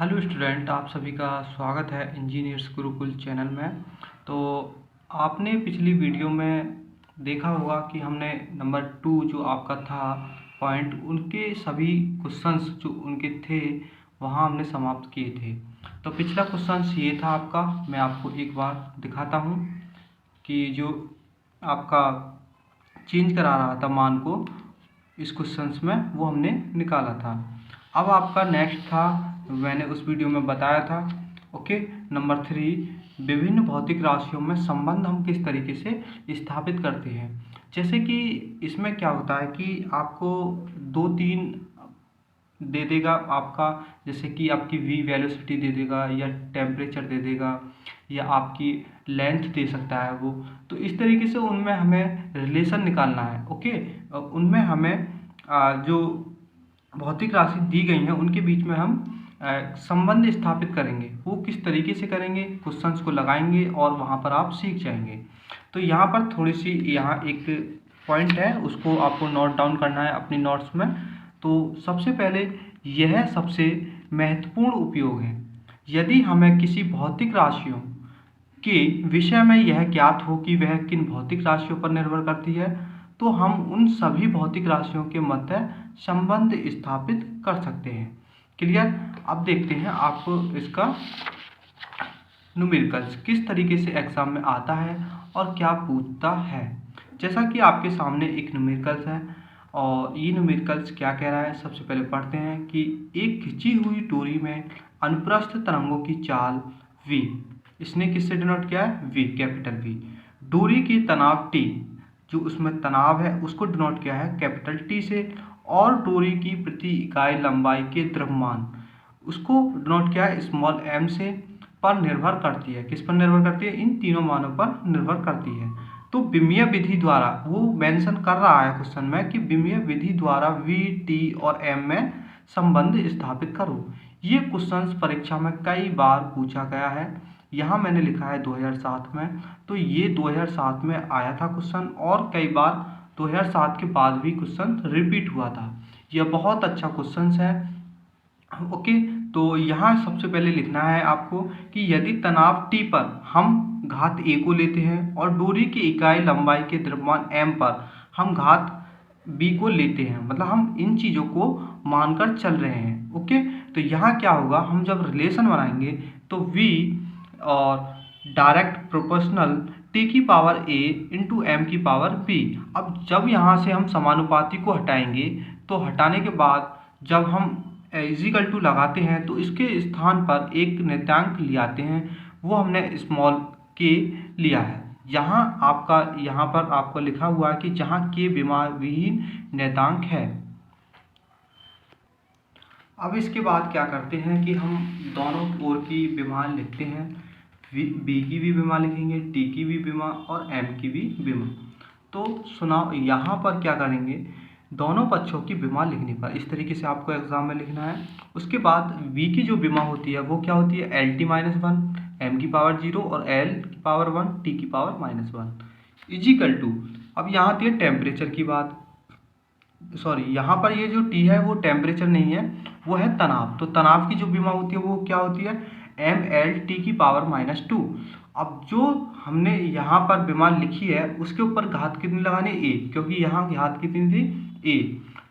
Hello student, आप सभी का स्वागत है इंजीनियर्स गुरुकुल चैनल में। तो आपने पिछली वीडियो में देखा होगा कि हमने नंबर 2 जो आपका था पॉइंट, उनके सभी क्वेश्चंस जो उनके थे वहाँ हमने समाप्त किए थे। तो पिछला क्वेश्चंस ये था आपका, मैं आपको एक बार दिखाता हूँ कि जो आपका चेंज करा रहा था मान को इस क्वेश्चंस में, वो हमने निकाला था। अब आपका नेक्स्ट था, मैंने उस वीडियो में बताया था, ओके, नंबर 3, विभिन्न भौतिक राशियों में संबंध हम किस तरीके से स्थापित करते हैं। जैसे कि इसमें क्या होता है कि आपको 2-3 दे देगा आपका, जैसे कि आपकी वी वेलोसिटी दे देगा या टेम्परेचर दे देगा या आपकी लेंथ दे सकता है वो। तो इस तरीके से उनमें हमें रिलेशन निकालना है, ओके। उनमें हमें जो भौतिक राशि दी गई हैं उनके बीच में हम संबंध स्थापित करेंगे। वो किस तरीके से करेंगे, क्वेश्चंस को लगाएंगे और वहाँ पर आप सीख जाएंगे। तो यहाँ पर थोड़ी सी यहाँ एक पॉइंट है, उसको आपको नोट डाउन करना है अपनी नोट्स में। तो सबसे पहले यह सबसे महत्वपूर्ण उपयोग है। यदि हमें किसी भौतिक राशियों के विषय में यह ज्ञात हो कि वह किन भौतिक राशियों पर निर्भर करती है, तो हम उन सभी भौतिक राशियों के मध्य संबंध स्थापित कर सकते हैं। क्लियर। अब देखते हैं आपको इसका न्यूमेरिकल्स किस तरीके से एग्जाम में आता है और क्या पूछता है। जैसा कि आपके सामने एक न्यूमेरिकल्स है और ये न्यूमेरिकल्स क्या कह रहा है, सबसे पहले पढ़ते हैं कि एक खिंची हुई डोरी में अनुप्रस्थ तरंगों की चाल v, इसने किससे डिनोट किया है, v, कैपिटल V। डोरी की तनाव T, जो उसमें तनाव है उसको डिनोट किया है कैपिटल T से, और डोरी की प्रति इकाई लंबाई के द्रव्यमान उसको डिनोट किया है स्मॉल m से, पर निर्भर करती है। किस पर निर्भर करती है, इन तीनों मानों पर निर्भर करती है। तो विमीय विधि द्वारा, वो मेंशन कर रहा है क्वेश्चन में कि विमीय विधि द्वारा v, t और m में संबंध स्थापित करो। ये क्वेश्चंस परीक्षा में कई बार पूछा गया है। यहाँ मैंने लिखा है 2007 में, तो ये 2007 में आया था क्वेश्चन, और कई बार 2007 के बाद भी क्वेश्चन रिपीट हुआ था। यह बहुत अच्छा क्वेश्चन है, ओके। तो यहाँ सबसे पहले लिखना है आपको कि यदि तनाव T पर हम घात A को लेते हैं और डोरी की इकाई लंबाई के द्रव्यमान m पर हम घात B को लेते हैं, मतलब हम इन चीज़ों को मानकर चल रहे हैं, ओके। तो यहाँ क्या होगा, हम जब रिलेशन बनाएंगे तो V और डायरेक्ट प्रोपोर्शनल T की पावर A इंटू M की पावर B। अब जब यहाँ से हम समानुपाती को हटाएंगे, तो हटाने के बाद जब हम इजिकल टू लगाते हैं तो इसके स्थान पर एक निर्देशांक ले आते हैं, वो हमने स्मॉल k लिया है। यहाँ पर आपको लिखा हुआ है कि जहाँ k विमान विहीन निर्देशांक है। अब इसके बाद क्या करते हैं कि हम दोनों ओर की विमान लिखते हैं, b की भी विमान लिखेंगे, t की भी विमान और m की भी विमान। तो सुनाओ यहाँ पर क्या करेंगे, दोनों पक्षों की विमा लिखने पर इस तरीके से आपको एग्जाम में लिखना है। उसके बाद v की जो विमा होती है वो क्या होती है, LT-1, m की पावर 0 और l की पावर 1, t की पावर -1 इजिकल टू। अब यहाँ आती है टेम्परेचर की बात, सॉरी यहाँ पर ये जो T है वो टेम्परेचर नहीं है, वो है तनाव। तो तनाव की जो विमा होती है वो क्या होती है, mLT की पावर -2। अब जो हमने यहाँ पर विमा लिखी है उसके ऊपर घात कितनी लगानी, a, क्योंकि यहाँ घात कितनी थी, a।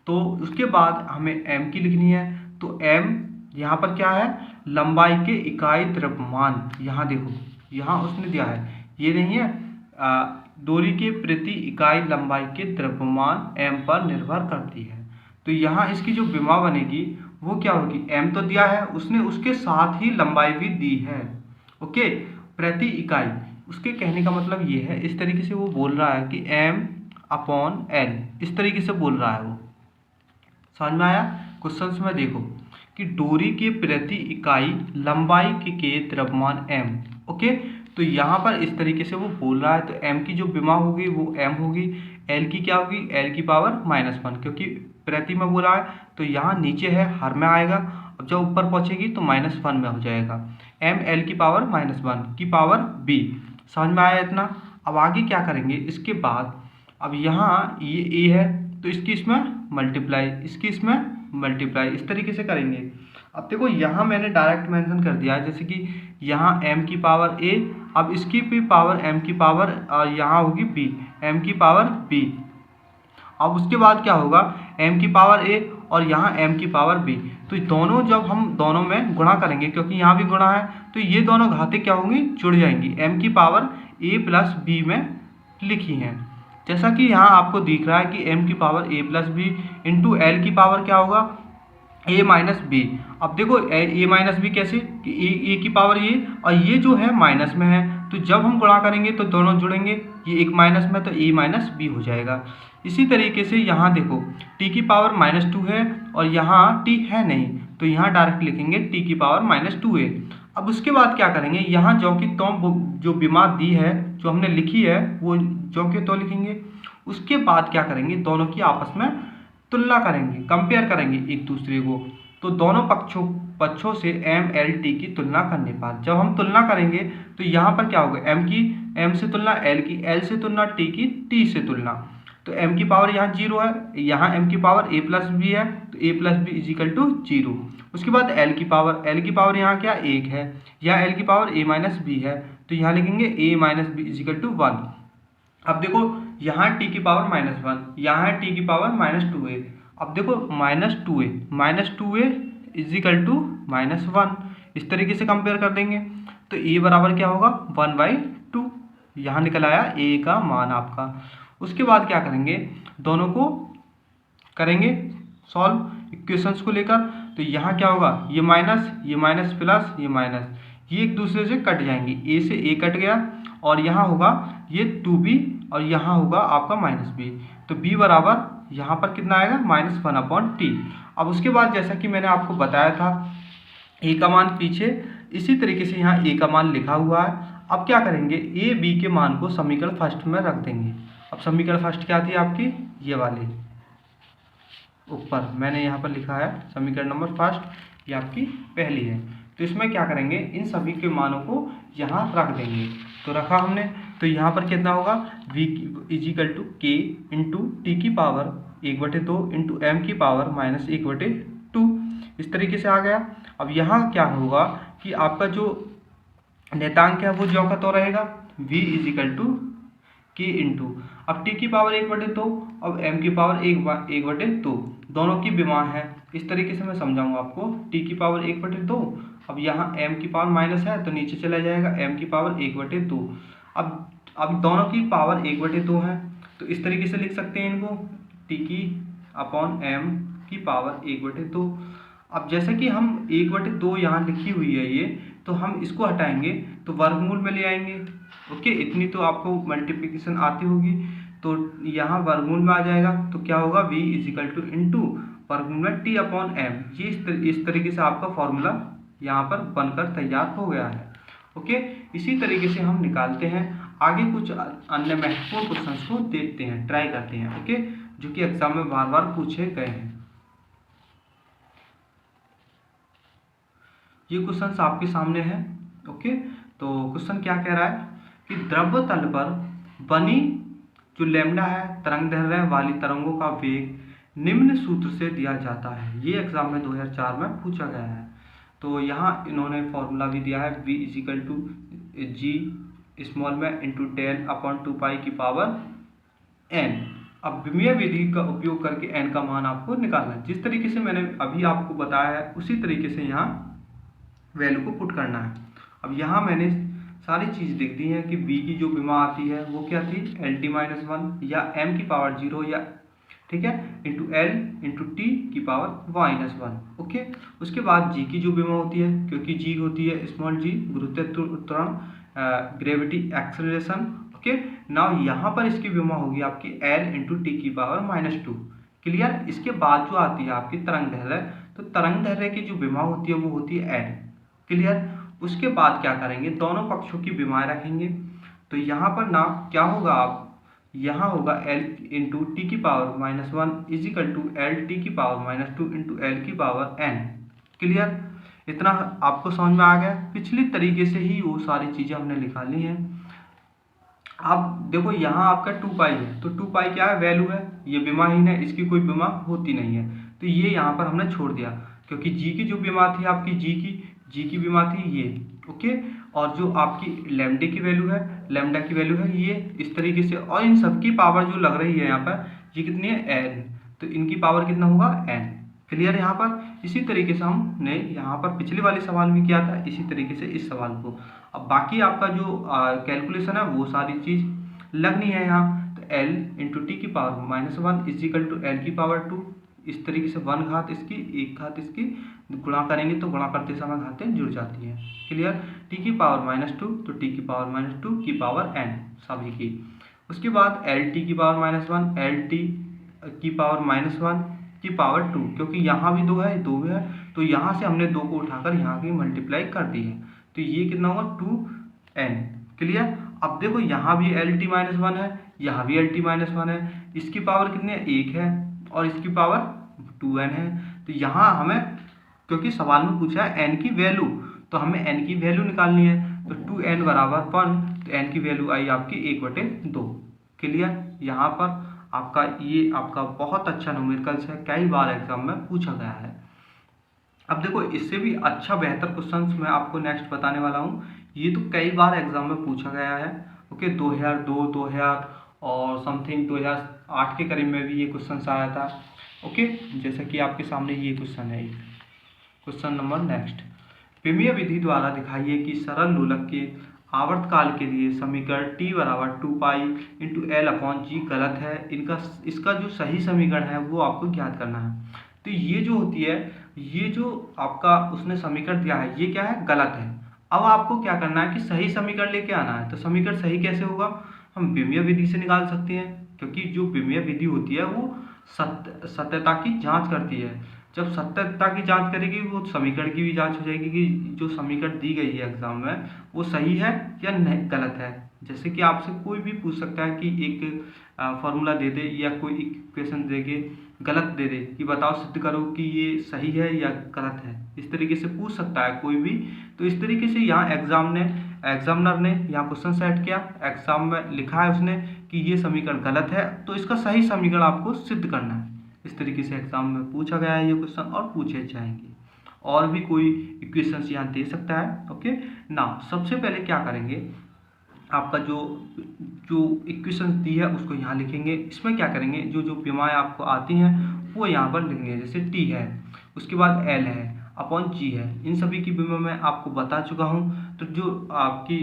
तो उसके बाद हमें m की लिखनी है। तो m यहाँ पर क्या है, लंबाई के इकाई द्रव्यमान। यहाँ देखो, यहाँ उसने दिया है, ये नहीं है, डोरी के प्रति इकाई लंबाई के द्रव्यमान m पर निर्भर करती है। तो यहाँ इसकी जो विमा बनेगी वो क्या होगी, m तो दिया है उसने, उसके साथ ही लंबाई भी दी है, ओके, प्रति इकाई। उसके कहने का मतलब ये है, इस तरीके से वो बोल रहा है कि m/l, इस तरीके से बोल रहा है वो। समझ में आया। क्वेश्चंस में देखो कि डोरी के प्रति इकाई लंबाई के द्रव्यमान m, ओके। तो यहाँ पर इस तरीके से वो बोल रहा है, तो m की जो विमा होगी वो m होगी, l की क्या होगी, l की पावर -1, क्योंकि प्रति में बोला है तो यहाँ नीचे है हर में आएगा, अब जब ऊपर पहुँचेगी तो -1 में हो जाएगा। m l की पावर -1 की पावर b। समझ में आया इतना। अब आगे क्या करेंगे इसके बाद, अब यहाँ ये a है तो इसकी इसमें मल्टीप्लाई, इसकी इसमें मल्टीप्लाई, इस तरीके से करेंगे। अब देखो यहाँ मैंने डायरेक्ट मेंशन कर दिया है, जैसे कि यहाँ m की पावर a, अब इसकी भी पावर m की पावर और यहाँ होगी b, m की पावर b। अब उसके बाद क्या होगा, m की पावर a और यहाँ m की पावर b। तो दोनों जब हम दोनों में गुणा करेंगे, क्योंकि यहाँ भी गुणा है, तो ये दोनों घातें क्या होंगी, जुड़ जाएंगी, m की पावर a प्लस b में लिखी हैं। जैसा कि यहाँ आपको दिख रहा है कि m की power a plus B into L की पावर क्या होगा, a माइनस बी। अब देखो a माइनस बी कैसे, कि a की पावर ये और ये जो है माइनस में है, तो जब हम गुणा करेंगे तो दोनों जुड़ेंगे, ये एक माइनस में तो a माइनस बी हो जाएगा। इसी तरीके से यहाँ देखो t की पावर -2 है और यहाँ t है नहीं, तो यहाँ डायरेक्ट लिखेंगे t की पावर -2a। अब उसके बाद क्या करेंगे, यहाँ जो कि जो विमा दी है, जो हमने लिखी है, वो जो के तो लिखेंगे। उसके बाद क्या करेंगे, दोनों की आपस में तुलना करेंगे, कंपेयर करेंगे एक दूसरे को। तो दोनों पक्षों से m l t की तुलना करने पर जब हम तुलना करेंगे तो यहाँ पर क्या होगा, m से तुलना, l से तुलना, t से तुलना। तो m की पावर यहाँ 0 है, यहाँ m की पावर a प्लस बी है, तो a plus B is equal to 0। उसके बाद l की पावर यहाँ क्या 1 है, यहाँ l की पावर a माइनस बी है, तो यहाँ लिखेंगे a minus B is equal to 1। अब देखो यहाँ t की पावर -1, यहाँ है t की पावर -2a। अब देखो -2a इज इक्वल टू -1, इस तरीके से कंपेयर कर देंगे। तो a बराबर क्या होगा, 1/2, यहाँ निकल आया a का मान आपका। उसके बाद क्या करेंगे, दोनों को करेंगे सॉल्व इक्वेशंस को लेकर। तो यहाँ क्या होगा, ये माइनस प्लस ये माइनस, ये एक दूसरे से कट जाएंगी, a से a कट गया और यहाँ होगा ये 2b और यहाँ होगा आपका -b। तो b बराबर यहाँ पर कितना आएगा, -1/t। अब उसके बाद जैसा कि मैंने आपको बताया था a का मान पीछे, इसी तरीके से यहाँ a का मान लिखा हुआ है। अब क्या करेंगे, a b के मान को समीकरण फर्स्ट में रख देंगे। अब समीकरण फर्स्ट क्या थी आपकी, ये वाली ऊपर मैंने यहाँ पर लिखा है समीकरण नंबर फर्स्ट, ये आपकी पहली है। तो इसमें क्या करेंगे, इन सभी के मानों को यहाँ रख देंगे। तो रखा हमने, तो यहाँ पर कितना होगा, v is equal to k into T की पावर 1/2 इंटू m की पावर -1/2, इस तरीके से आ गया। अब यहाँ क्या होगा कि आपका जो नेतांक है वो जो का तो रहेगा, v is equal to k into, अब t की पावर 1/2, अब m की पावर 1/2, दोनों की विमा है। इस तरीके से मैं समझाऊंगा आपको, t की पावर 1/2, अब यहाँ m की पावर माइनस है तो नीचे चला जाएगा, m की पावर 1/2। अब दोनों की पावर 1/2 है, तो इस तरीके से लिख सकते हैं इनको, t की अपॉन m की पावर 1/2। अब जैसे कि हम 1/2 यहाँ लिखी हुई है ये, तो हम इसको हटाएंगे तो वर्गमूल में ले आएंगे। ओके, इतनी तो आपको मल्टीप्लिकेशन आती होगी, तो यहाँ वर्गमूल में आ जाएगा। तो क्या होगा, v is equal two into वर्गमूल में t अपॉन m। ये इस तरीके से आपका फॉर्मूला यहाँ पर बनकर तैयार हो गया है। ओके, इसी तरीके से हम निकालते हैं। आगे कुछ अन्य महत्वपूर्ण क्वेश्चंस को देखते हैं, ट्राई करते हैं। ओके, जो कि एग्जाम में बार बार पूछे गए हैं। ये क्वेश्चंस आपके सामने है। ओके, तो क्वेश्चन क्या कह रहा है कि द्रव तल पर बनी जो लैम्डा है तरंगदैर्घ्य वाली तरंगों का वेग निम्न सूत्र से दिया जाता है। ये एग्जाम में 2004 में पूछा गया है। तो यहाँ इन्होंने फॉर्मूला भी दिया है, v is equal to G small में इंटू 10 अपॉन 2 की पावर n। अब विमीय विधि का उपयोग करके n का मान आपको निकालना है। जिस तरीके से मैंने अभी आपको बताया है उसी तरीके से यहाँ वैल्यू को पुट करना है। अब यहाँ मैंने सारी चीज़ लिख दी है कि b की जो विमा आती है वो क्या थी, LT-1 या m की पावर 0 या ठीक है इंटू l इंटू टी की पावर -1। ओके, उसके बाद g की जो विमा होती है, क्योंकि g होती है स्मॉल g गुरुत्वाकर्षण ग्रेविटी एक्सेलरेशन। ओके, नाउ यहाँ पर इसकी विमा होगी आपकी l इंटू टी की पावर -2। क्लियर। इसके बाद जो आती है आपकी तरंगदैर्घ्य, तो तरंगदैर्घ्य की जो विमा होती है वो होती है l। क्लियर। उसके बाद क्या करेंगे, दोनों पक्षों की विमाएं रखेंगे। तो यहाँ पर ना क्या होगा, आप यहाँ होगा l इंटू टी की power -1 is equal to L T की पावर -2 इंटू एल की पावर n। क्लियर। इतना आपको समझ में आ गया। पिछली तरीके से ही वो सारी चीज़ें हमने निकालनी है। अब देखो यहाँ आपका 2 है, तो 2 क्या है, वैल्यू है, ये विमाहीन है, इसकी कोई विमा होती नहीं है, तो ये यहाँ पर हमने छोड़ दिया क्योंकि जी की जो विमा थी आपकी जी की विमा थी ये, ओके। और जो आपकी लैम्डा की वैल्यू है ये इस तरीके से, और इन सबकी पावर जो लग रही है यहाँ पर ये कितनी है n, तो इनकी पावर कितना होगा n। क्लियर है यहाँ पर। इसी तरीके से हमने यहाँ पर पिछले वाले सवाल में किया था, इसी तरीके से इस सवाल को। अब बाकी आपका जो कैलकुलेशन है वो सारी चीज़ लगनी है यहाँ। तो l इंटू टी की power -1 is equal to L की पावर 2, इस तरीके से 1 घात इसकी 1 घात इसकी गुणा करेंगे तो गुणा करते समय घातें जुड़ जाती हैं। क्लियर। टी की पावर -2 तो टी की पावर -2 की पावर n सभी की। उसके बाद एल टी की पावर -1 एल टी की पावर -1 की पावर 2, क्योंकि यहाँ भी 2 है तो यहाँ से हमने 2 को उठाकर यहाँ की मल्टीप्लाई कर दी है, तो ये कितना होगा 2n। क्लियर। अब देखो यहाँ भी एल टी -1 है, यहाँ भी एल टी -1 है, इसकी पावर कितनी है 1 है और इसकी पावर 2n है। तो यहाँ हमें, क्योंकि सवाल में पूछा है n की वैल्यू, तो हमें n की वैल्यू निकालनी है। तो 2n बराबर 1, तो n की वैल्यू आई आपकी 1/2। क्लियर। यहाँ पर आपका ये आपका बहुत अच्छा न्यूमेरिकल्स है, कई बार एग्जाम में पूछा गया है। अब देखो इससे भी अच्छा बेहतर क्वेश्चंस मैं आपको नेक्स्ट बताने वाला हूँ। ये तो कई बार एग्जाम में पूछा गया है, ओके। 2002, 2000 और समथिंग 2008 के करीब में भी ये क्वेश्चन आया था, ओके। जैसा कि आपके सामने ये क्वेश्चन है। क्वेश्चन नंबर नेक्स्ट, विमीय विधि द्वारा दिखाइए कि सरल लोलक के आवर्तकाल के लिए समीकरण t बराबर 2π इंटू L/g गलत है। इसका जो सही समीकरण है वो आपको ज्ञात करना है। तो ये जो होती है, ये जो आपका उसने समीकरण दिया है ये क्या है, गलत है। अब आपको क्या करना है कि सही समीकरण लेके आना है। तो समीकरण सही कैसे होगा, हम विमीय विधि से निकाल सकते हैं, क्योंकि जो विमीय विधि होती है वो सत्यता की जाँच करती है। जब सत्यता की जांच करेगी वो समीकरण की भी जांच हो जाएगी कि जो समीकरण दी गई है एग्जाम में वो सही है या नहीं गलत है। जैसे कि आपसे कोई भी पूछ सकता है कि एक फॉर्मूला दे दे या कोई इक्वेशन दे के गलत दे दे कि बताओ सिद्ध करो कि ये सही है या गलत है, इस तरीके से पूछ सकता है कोई भी। तो इस तरीके से यहाँ एग्जामिनर ने यहाँ क्वेश्चन सेट किया, एग्जाम में लिखा है उसने कि ये समीकरण गलत है, तो इसका सही समीकरण आपको सिद्ध करना है। इस तरीके से एग्जाम में पूछा गया है ये क्वेश्चन और पूछे जाएंगे। और भी कोई इक्वेशंस यहाँ दे सकता है, ओके ना। सबसे पहले क्या करेंगे, आपका जो इक्वेशंस दी है उसको यहाँ लिखेंगे। इसमें क्या करेंगे, जो विमाएँ आपको आती हैं वो यहाँ पर लिखेंगे। जैसे टी है, उसके बाद एल है अपॉन जी है, इन सभी की विमा मैं आपको बता चुका हूँ। तो जो आपकी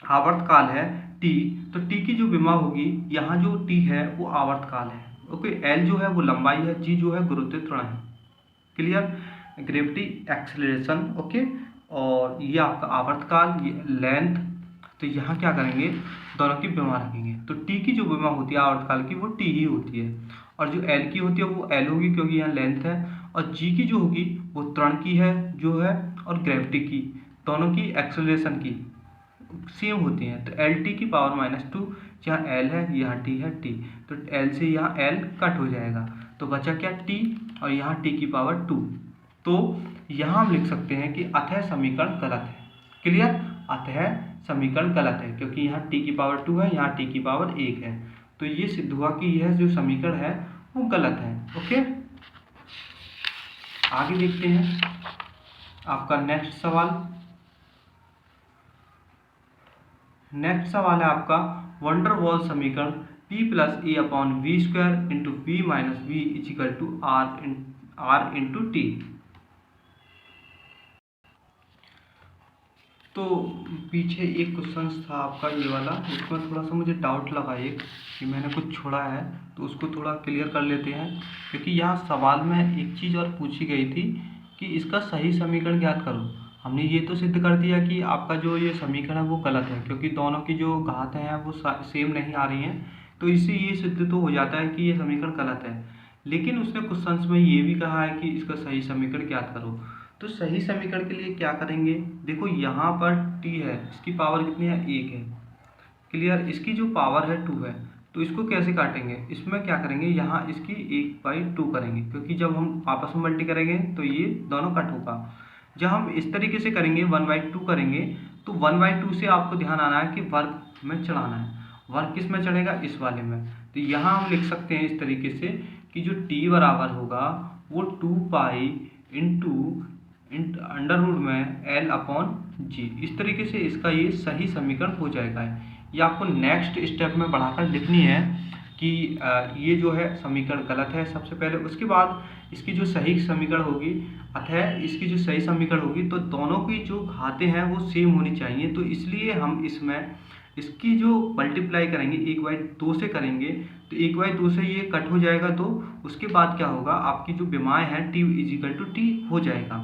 आवर्तकाल है टी, तो टी की जो विमा होगी, यहाँ जो टी है वो आवर्तकाल है, ओके। एल जो है वो लंबाई है, जी जो है गुरुत्व त्वरण है। क्लियर। Gravity acceleration, okay. और ये आपका आवर्तकाल, ये लेंथ। तो यहाँ क्या करेंगे, दोनों की विमा रखेंगे। तो टी की जो विमा होती है आवर्तकाल की वो टी ही होती है, और जो एल की होती है वो एल होगी क्योंकि यहाँ लेंथ है, और जी की जो होगी वो त्वरण की है जो है, और ग्रेविटी की, दोनों की एक्सेलरेशन की सेम होती हैं। तो एल टी की पावर -2, जहाँ एल है यहाँ टी है टी, तो एल से यहाँ एल कट हो जाएगा, तो बचा क्या टी, और यहाँ टी की पावर 2। तो यहाँ हम लिख सकते हैं कि अतः समीकरण गलत है। क्लियर। अतः समीकरण गलत है क्योंकि यहाँ टी की पावर 2 है, यहाँ टी की पावर 1 है, तो ये सिद्ध हुआ कि यह जो समीकरण है वो गलत है, ओके। आगे देखते हैं आपका नेक्स्ट सवाल। नेक्स्ट सवाल है आपका वंडर वॉल समीकरण P + A/v² into v - v is equal to r into T. तो पीछे एक क्वेश्चन था आपका ये वाला, उसमें थोड़ा सा मुझे डाउट लगा एक कि मैंने कुछ छोड़ा है, तो उसको थोड़ा क्लियर कर लेते हैं। क्योंकि यहाँ सवाल में एक चीज़ और पूछी गई थी कि इसका सही समीकरण ज्ञात करो। हमने ये तो सिद्ध कर दिया कि आपका जो ये समीकरण है वो गलत है, क्योंकि दोनों की जो घातें हैं वो सेम नहीं आ रही हैं, तो इससे ये सिद्ध तो हो जाता है कि ये समीकरण गलत है। लेकिन उसने क्वेश्चन में ये भी कहा है कि इसका सही समीकरण ज्ञात करो। तो सही समीकरण के लिए क्या करेंगे, देखो यहाँ पर t है, इसकी पावर कितनी है 1 है। क्लियर। इसकी जो पावर है 2 है, तो इसको कैसे काटेंगे, इसमें क्या करेंगे, यहाँ इसकी 1/2 करेंगे, क्योंकि जब हम आपस में मल्टी करेंगे तो ये दोनों कट होगा। जब हम इस तरीके से करेंगे 1/2 करेंगे, तो 1/2 से आपको ध्यान आना है कि वर्ग में चढ़ाना है। वर्ग किस में चढ़ेगा, इस वाले में। तो यहाँ हम लिख सकते हैं इस तरीके से कि जो t बराबर होगा वो 2π इंटू अंडर रूट में एल अपॉन जी। इस तरीके से इसका ये सही समीकरण हो जाएगा। ये आपको नेक्स्ट स्टेप में बढ़ाकर लिखनी है कि ये जो है समीकरण गलत है सबसे पहले, उसके बाद इसकी जो सही समीकरण होगी, अतः इसकी जो सही समीकरण होगी तो दोनों की जो घातें हैं वो सेम होनी चाहिए। तो इसलिए हम इसमें इसकी जो मल्टीप्लाई करेंगे 1/2 से करेंगे, तो 1/2 से ये कट हो जाएगा। तो उसके बाद क्या होगा, आपकी जो विमाएँ हैं t = t हो जाएगा।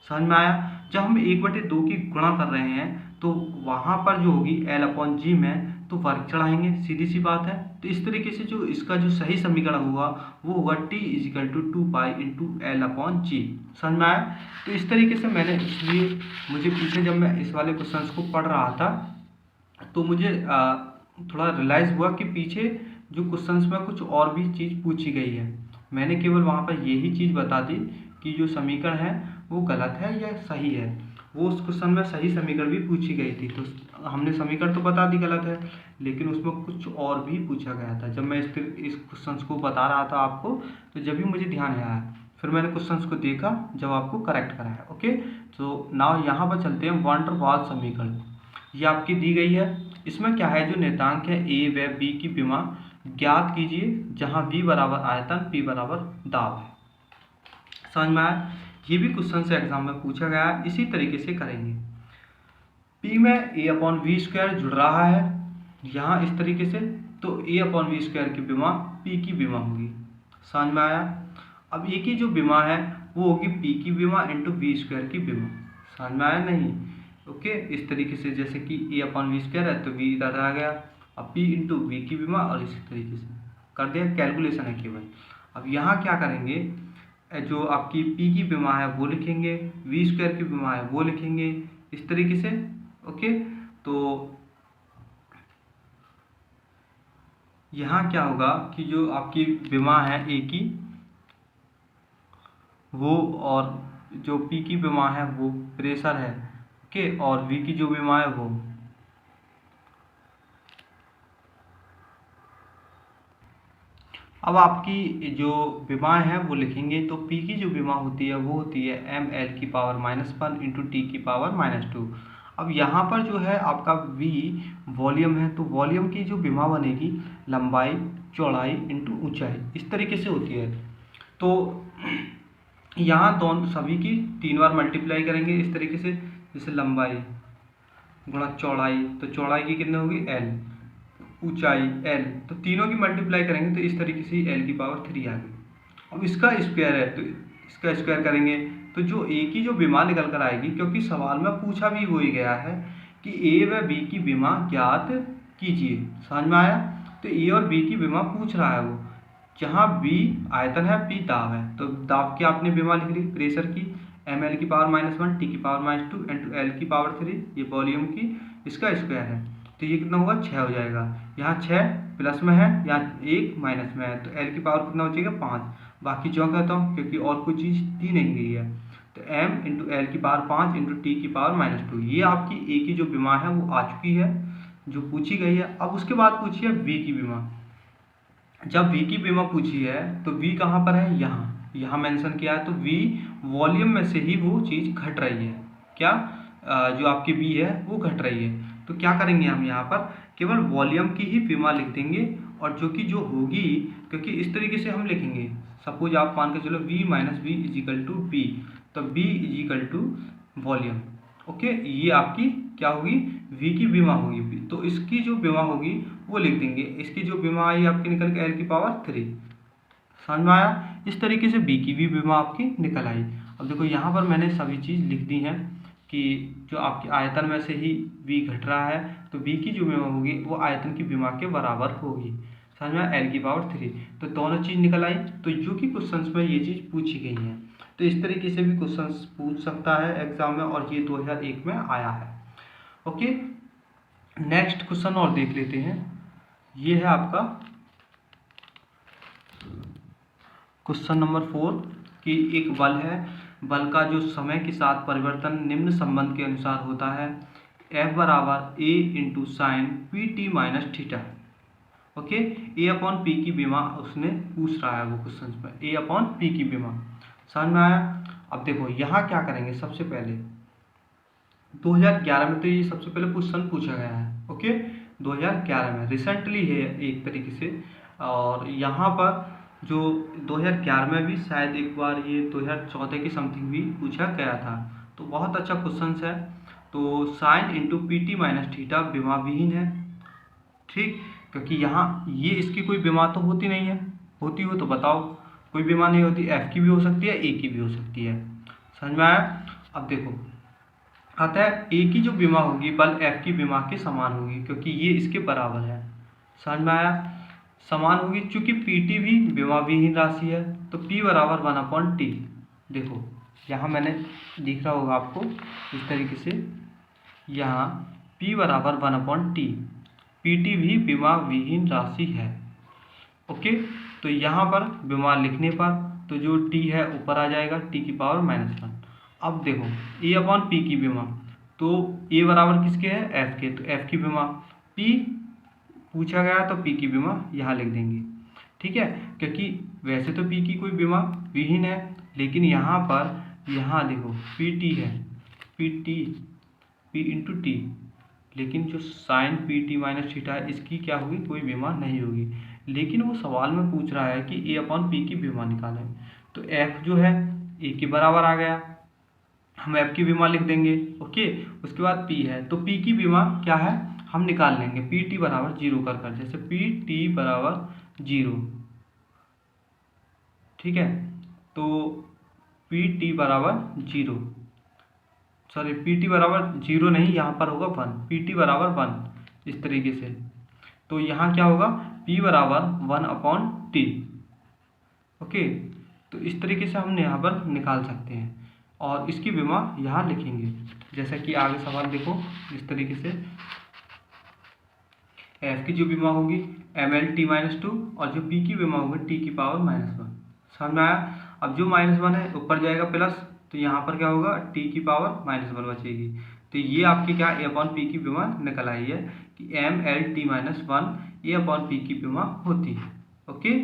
समझ में आया? जब हम 1/2 की गुणा कर रहे हैं तो वहाँ पर जो होगी एल अपॉन जी में तो वर्ग चढ़ाएंगे, सीधी सी बात है। तो इस तरीके से जो इसका जो सही समीकरण होगा वो होगा t = 2π × एल अपॉन जी। समझ में आया? तो इस तरीके से मैंने, इसलिए मुझे पीछे जब मैं इस वाले क्वेश्चन को पढ़ रहा था तो मुझे थोड़ा रियलाइज़ हुआ कि पीछे जो क्वेश्चंस में कुछ और भी चीज़ पूछी गई है। मैंने केवल वहाँ पर यही चीज़ बता दी कि जो समीकरण है वो गलत है या सही है। वो उस क्वेश्चन में सही समीकरण भी पूछी गई थी, तो हमने समीकरण तो बता दी गलत है, लेकिन उसमें कुछ और भी पूछा गया था। जब मैं इस क्वेश्चन को बता रहा था आपको, तो जब भी मुझे ध्यान आया, फिर मैंने क्वेश्चन को देखा, जब आपको करेक्ट कराया। ओके, तो नाउ यहाँ पर चलते हैं वॉन डर वाल समीकरण। ये आपकी दी गई है। इसमें क्या है, जो नियतांक है a व b की विमा ज्ञात कीजिए, जहाँ v बराबर आयतन, p बराबर दाब है। समझ में आया? ये भी क्वेश्चन से एग्जाम में पूछा गया है, इसी तरीके से करेंगे। p में a/v² जुड़ रहा है यहाँ इस तरीके से, तो a/v² की विमा p की विमा होगी। समझ में आया? अब a की जो विमा है वो होगी p की विमा इंटू v² की विमा। समझ में आया नहीं? ओके, इस तरीके से जैसे कि a/v² है तो v इधर आ गया, अब p इंटू वी की विमा, और इसी तरीके से कर दिया। कैलकुलेशन है केवल। अब यहाँ क्या करेंगे, जो आपकी p की विमा है वो लिखेंगे, v² की विमा है वो लिखेंगे, इस तरीके से। ओके, तो यहाँ क्या होगा कि जो आपकी विमा है a की वो, और जो p की विमा है वो प्रेशर है, ओके, और v की जो विमा है वो। अब आपकी जो विमाएँ हैं वो लिखेंगे, तो p की जो विमा होती है वो होती है ml⁻⁻1 इंटू t⁻²। अब यहाँ पर जो है आपका v वॉल्यूम है, तो वॉल्यूम की जो विमा बनेगी लंबाई चौड़ाई इंटू ऊंचाई, इस तरीके से होती है। तो यहाँ दोनों सभी की 3 बार मल्टीप्लाई करेंगे इस तरीके से, जैसे लंबाई गुणा चौड़ाई, तो चौड़ाई की कितनी होगी l, ऊंचाई l, तो तीनों की मल्टीप्लाई करेंगे तो इस तरीके से l⁻³ आ गई। अब इसका स्क्वायर है तो इसका स्क्वायर करेंगे तो जो a की जो विमा निकल कर आएगी, क्योंकि सवाल में पूछा भी वही गया है कि a व b की विमा ज्ञात कीजिए। समझ में आया? तो a और b की विमा पूछ रहा है वो, जहाँ b आयतन है, p दाब है, तो दाब की आपने विमा लिख ली प्रेशर की ml⁻⁻1 t⁻² इंटू l⁻3, ये वॉल्यूम की, इसका स्क्वायर है, तो ये कितना होगा 6 हो जाएगा। यहाँ 6 प्लस में है, यहाँ 1 माइनस में है, तो l की पावर कितना हो जाएगा 5। बाकी जो कहता हूँ क्योंकि और कोई चीज़ दी नहीं गई है, तो m into l⁻5 into t⁻²। ये आपकी a की जो विमा है वो आ चुकी है, जो पूछी गई है। अब उसके बाद पूछी है v की विमा। जब v की विमा पूछी है तो v कहाँ पर है, यहाँ मेंशन किया है, तो v वॉल्यूम में से ही वो चीज़ घट रही है। क्या जो आपकी v है वो घट रही है, तो क्या करेंगे हम यहाँ पर केवल वॉल्यूम की ही विमा लिख देंगे, और जो कि जो होगी, क्योंकि इस तरीके से हम लिखेंगे, सपोज आप मान के चलो v माइनस v = p, तो v = वॉल्यूम। ओके, ये आपकी क्या होगी, v की विमा होगी, तो इसकी जो विमा होगी वो लिख देंगे। इसकी जो विमा आई आपकी निकल के l⁻3। समझ में आया? इस तरीके से b की भी विमा आपकी निकल आई। अब देखो यहाँ पर मैंने सभी चीज़ लिख दी हैं कि जो आपके आयतन में से ही v घट रहा है, तो v की जो विमा होगी वो आयतन की विमा के बराबर होगी। समझ में आया? l⁻3, तो दोनों चीज़ निकल आई। तो जो कि क्वेश्चंस में ये चीज़ पूछी गई है, तो इस तरीके से भी क्वेश्चंस पूछ सकता है एग्जाम में, और ये 2001 में आया है। ओके, नेक्स्ट क्वेश्चन और देख लेते हैं। ये है आपका क्वेश्चन नंबर 4 कि एक बल है, बल का जो समय के साथ परिवर्तन निम्न संबंध के अनुसार होता है, F बराबर a into sine pt-θ। Okay, a/p की विमा उसने पूछ रहा है वो क्वेश्चन में, a/p की विमा। समझ में आया? अब देखो यहाँ क्या करेंगे, सबसे पहले 2011 में तो ये सबसे पहले क्वेश्चन पूछा गया है। ओके, 2011 में रिसेंटली है एक तरीके से। और यहाँ पर जो 2011 में भी शायद एक बार ये 2014 की समथिंग भी पूछा गया था। तो बहुत अच्छा क्वेश्चन है। तो sine into P T minus theta विमा विहीन है, ठीक, क्योंकि यहाँ ये इसकी कोई विमा तो होती नहीं है, होती हो तो बताओ। कोई विमा नहीं होती, एफ की भी हो सकती है, ए की भी हो सकती है। समझ में आया? अब देखो, अतः ए की जो विमा होगी बल एफ की विमा के समान होगी, क्योंकि ये इसके बराबर है। समझ में आया? समान होगी, चूंकि पी टी भी विमा विहीन राशि है, तो P बराबर 1/T। देखो यहाँ मैंने दिख रहा होगा आपको इस तरीके से, यहाँ P बराबर 1/T, पी टी भी विमा विहीन राशि है। ओके, तो यहाँ पर विमा लिखने पर तो जो T है ऊपर आ जाएगा, T की पावर -1। अब देखो A/P की विमा, तो A बराबर किसके है, F के, तो F की विमा, P पूछा गया तो P की विमा यहाँ लिख देंगे, ठीक है। क्योंकि वैसे तो P की कोई विमा विहीन है, लेकिन यहाँ पर यहाँ देखो PT है, P इंटू टी, लेकिन जो sine P T minus theta है इसकी क्या होगी, कोई विमा नहीं होगी। लेकिन वो सवाल में पूछ रहा है कि A/P की विमा निकालें, तो F जो है A के बराबर आ गया, हम F की विमा लिख देंगे। ओके, उसके बाद P है, तो P की विमा क्या है हम निकाल लेंगे, पी टी बराबर 0 कर जैसे पी टी बराबर 0, ठीक है। तो पी टी बराबर 0, सॉरी पी टी बराबर 0 नहीं, यहाँ पर होगा 1, पी टी बराबर 1 इस तरीके से। तो यहाँ क्या होगा, P बराबर 1/T। ओके, तो इस तरीके से हम यहाँ पर निकाल सकते हैं और इसकी विमा यहाँ लिखेंगे। जैसा कि आगे सवाल देखो इस तरीके से, F की जो विमा होगी mL/T-2 और जो P की विमा होगी T की पावर -1। समझ में आया? अब जो -1 है ऊपर जाएगा प्लस, तो यहाँ पर क्या होगा, T की पावर -1 बचेगी। तो ये आपकी क्या A/P की विमा निकल आई है कि mL/T-1 A/P की विमा होती है। ओके,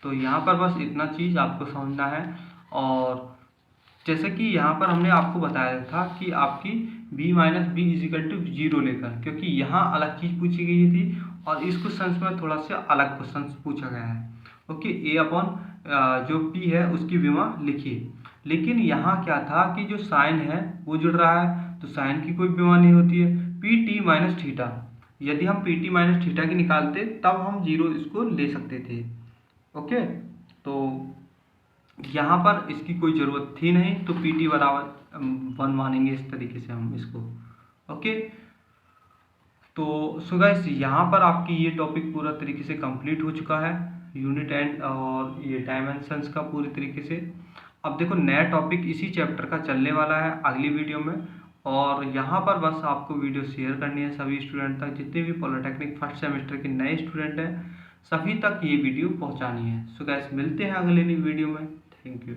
तो यहाँ पर बस इतना चीज़ आपको समझना है। और जैसे कि यहाँ पर हमने आपको बताया था कि आपकी b - b = 0 लेकर, क्योंकि यहाँ अलग चीज़ पूछी गई थी और इस क्वेश्चन में थोड़ा सा अलग क्वेश्चन पूछा गया है। ओके, जो p है उसकी विमा लिखिए, लेकिन यहाँ क्या था कि जो साइन है वो जुड़ रहा है, तो साइन की कोई विमा नहीं होती है। पी टी माइनस थीटा, यदि हम पी टी माइनस थीटा की निकालते तब हम 0 इसको ले सकते थे। ओके, तो यहाँ पर इसकी कोई ज़रूरत थी नहीं, तो पी टी बराबर 1 मानेंगे इस तरीके से हम इसको। ओके, तो सो गाइस यहाँ पर आपकी ये टॉपिक पूरा तरीके से कंप्लीट हो चुका है, यूनिट एंड और ये डायमेंशंस का पूरी तरीके से। अब देखो नया टॉपिक इसी चैप्टर का चलने वाला है अगली वीडियो में, और यहाँ पर बस आपको वीडियो शेयर करनी है सभी स्टूडेंट तक, जितने भी पॉलिटेक्निक फर्स्ट सेमेस्टर के नए स्टूडेंट हैं सभी तक ये वीडियो पहुँचानी है। सो गाइस मिलते हैं अगले वीडियो में, थैंक यू।